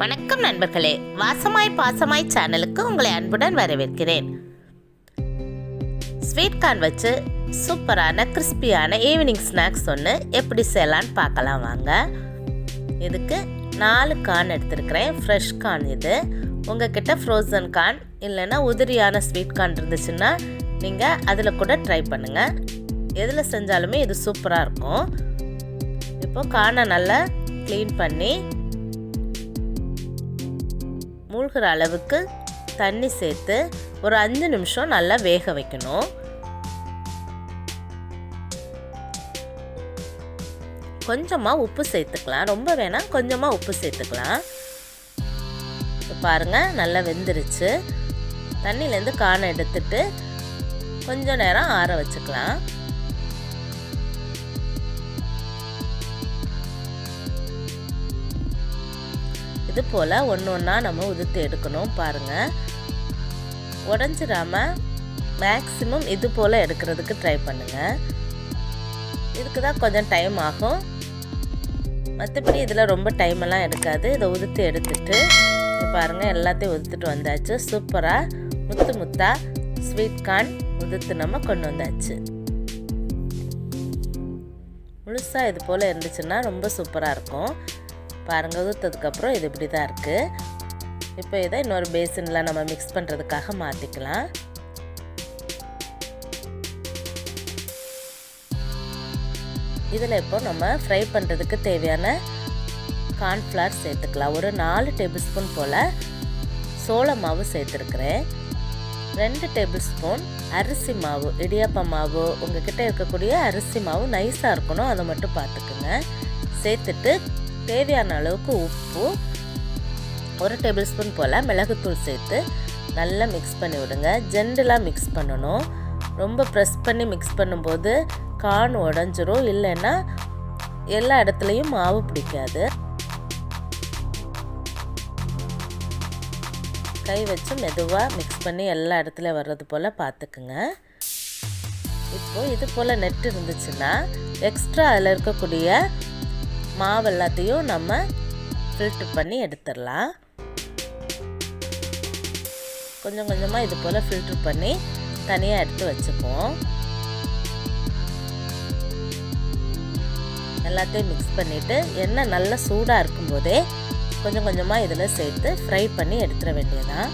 வணக்கம் நண்பர்களே, வாசமாய் பாசமாய் சேனலுக்கு உங்களை அன்புடன் வரவேற்கிறேன். ஸ்வீட் கார்ன் வச்சு சூப்பரான கிறிஸ்பியான ஈவினிங் ஸ்நாக்ஸ் ஒன்று எப்படி செய்யலான்னு பார்க்கலாம் வாங்க. இதுக்கு 4 கார்ன் எடுத்துருக்கிறேன். ஃப்ரெஷ் கார்ன் இது. உங்ககிட்ட ஃப்ரோசன் கார்ன் இல்லைன்னா உதிரியான ஸ்வீட் கார்ன் இருந்துச்சுன்னா நீங்கள் அதில் கூட ட்ரை பண்ணுங்கள். எதில் செஞ்சாலுமே இது சூப்பராக இருக்கும். இப்போது கார்னை நல்லா க்ளீன் பண்ணி மூழ்கிற அளவுக்கு தண்ணி சேர்த்து ஒரு 5 நிமிஷம் நல்லா வேக வைக்கணும். கொஞ்சமாக உப்பு சேர்த்துக்கலாம், ரொம்ப வேணாம், கொஞ்சமாக உப்பு சேர்த்துக்கலாம். இப்போ பாருங்கள், நல்லா வெந்துருச்சு. தண்ணியிலேருந்து கார்னை எடுத்துட்டு கொஞ்சம் நேரம் ஆற வச்சுக்கலாம். இது போல் ஒன்று ஒன்றா நம்ம உதுத்து எடுக்கணும். பாருங்கள், உடஞ்சிடாமல் மேக்ஸிமம் இது போல் எடுக்கிறதுக்கு ட்ரை பண்ணுங்கள். இதுக்கு தான் கொஞ்சம் டைம் ஆகும், மற்றபடி இதில் ரொம்ப டைமெல்லாம் எடுக்காது. இதை உதுத்து எடுத்துட்டு பாருங்கள், எல்லாத்தையும் உதுத்துட்டு வந்தாச்சு. சூப்பராக முத்து முத்தாக ஸ்வீட் கார்ன் உதுத்து நம்ம கொண்டு வந்தாச்சு. முழுசாக இது போல் இருந்துச்சுன்னா ரொம்ப சூப்பராக இருக்கும். பாருங்கள், ஊற்றதுக்கப்புறம் இது இப்படி தான் இருக்குது. இப்போ இதை இன்னொரு பேசினில் நம்ம மிக்ஸ் பண்ணுறதுக்காக மாற்றிக்கலாம். இதில் இப்போ நம்ம ஃப்ரை பண்ணுறதுக்கு தேவையான கார்ன்ஃப்ளவர் சேர்த்துக்கலாம். ஒரு 4 டேபிள் ஸ்பூன் போல் சோள மாவு சேர்த்துருக்குறேன். 2 டேபிள் ஸ்பூன் அரிசி மாவு, இடியாப்ப மாவு, உங்ககிட்ட இருக்கக்கூடிய அரிசி மாவு நைஸாக இருக்கணும், அதை மட்டும் பார்த்துக்குங்க. சேர்த்துட்டு தேவையான அளவுக்கு உப்பு, 1 டேபிள் ஸ்பூன் போல் மிளகுத்தூள் சேர்த்து நல்லா மிக்ஸ் பண்ணி விடுங்க. ஜென்டலாக மிக்ஸ் பண்ணணும். ரொம்ப ப்ரெஸ் பண்ணி மிக்ஸ் பண்ணும்போது கார்ன் உடஞ்சிரும், இல்லைன்னா எல்லா இடத்துலையும் மாவு பிடிக்காது. கை வச்சு மெதுவாக மிக்ஸ் பண்ணி எல்லா இடத்துலையும் வர்றது போல் பார்த்துக்குங்க. இப்போது இது போல் நெட் இருந்துச்சுன்னா எக்ஸ்ட்ரா அதில் இருக்கக்கூடிய மாவு எல்லாத்தையும் நம்ம ஃபில்டர் பண்ணி எடுத்துடலாம். கொஞ்சம் கொஞ்சமாக இது போல் ஃபில்டர் பண்ணி தனியாக எடுத்து வச்சுப்போம். எல்லாத்தையும் மிக்ஸ் பண்ணிவிட்டு எண்ணெய் நல்லா சூடாக இருக்கும்போதே கொஞ்சம் கொஞ்சமாக இதில் சேர்த்து ஃப்ரை பண்ணி எடுத்துட வேண்டியதான்.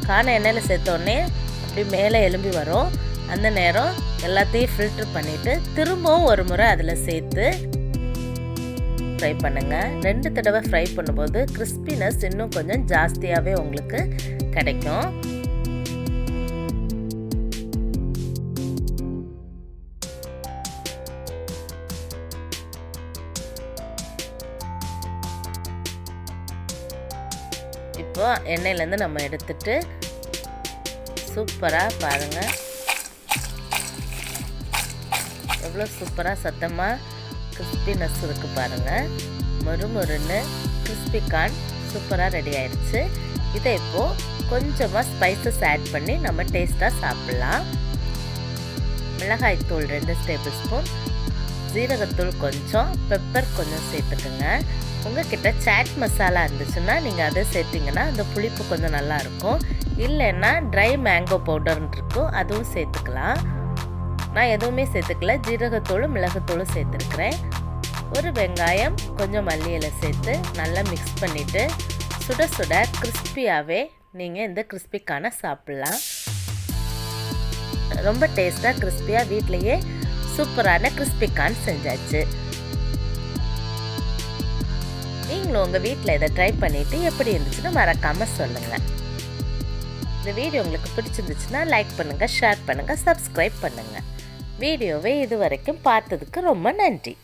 காண எண்ணெயில் சேர்த்தோடனே அப்படி மேலே எலும்பி வரும். அந்த நேரம் எல்லாத்தையும் ஃபில்டர் பண்ணிவிட்டு திரும்பவும் ஒரு முறை அதில் சேர்த்து ஃப்ரை பண்ணுங்கள். 2 தடவை ஃப்ரை பண்ணும்போது கிறிஸ்பினஸ் இன்னும் கொஞ்சம் ஜாஸ்தியாகவே உங்களுக்கு கிடைக்கும். இப்போ எண்ணெயிலேருந்து நம்ம எடுத்துட்டு சூப்பராக பாருங்கள், எவ்வளோ சூப்பராக சத்தமாக கிறிஸ்பினஸ் இருக்குது பாருங்கள். மொறுமொறுன்னு கிறிஸ்பி கார்ன் சூப்பராக ரெடி ஆயிடுச்சு. இதை இப்போது கொஞ்சமாக ஸ்பைசஸ் ஆட் பண்ணி நம்ம டேஸ்ட்டாக சாப்பிட்லாம். மிளகாய்த்தூள் 2 டேபிள் ஸ்பூன், ஜீரகத்தூள் கொஞ்சம், பெப்பர் கொஞ்சம் சேர்த்துக்குங்க. உங்கள்கிட்ட சாட் மசாலா இருந்துச்சுன்னா நீங்கள் அதை சேர்த்திங்கன்னா அந்த புளிப்பு கொஞ்சம் நல்லாயிருக்கும். இல்லைன்னா ட்ரை மேங்கோ பவுடர்னு இருக்கும், அதுவும் சேர்த்துக்கலாம். நான் எதுவுமே சேர்த்துக்கல, ஜீரகத்தூளும் மிளகுத்தூளும் சேர்த்துருக்குறேன். ஒரு வெங்காயம், கொஞ்சம் மல்லி இலை சேர்த்து நல்லா மிக்ஸ் பண்ணிவிட்டு சுட சுட கிறிஸ்பியாகவே நீங்கள் இந்த கிறிஸ்பி கார்னை சாப்பிட்லாம். ரொம்ப டேஸ்ட்டாக கிறிஸ்பியாக வீட்லேயே சூப்பரான கிறிஸ்பி கார்ன் செஞ்சாச்சு. நீங்களும் உங்கள் வீட்டில் இதை ட்ரை பண்ணிவிட்டு எப்படி இருந்துச்சுன்னு மறக்காமல் சொல்லுங்கள். இந்த வீடியோ உங்களுக்கு பிடிச்சிருந்துச்சுன்னா லைக் பண்ணுங்கள், ஷேர் பண்ணுங்கள், சப்ஸ்கிரைப் பண்ணுங்கள். வீடியோவை இது வரைக்கும் பார்த்ததுக்கு ரொம்ப நன்றி.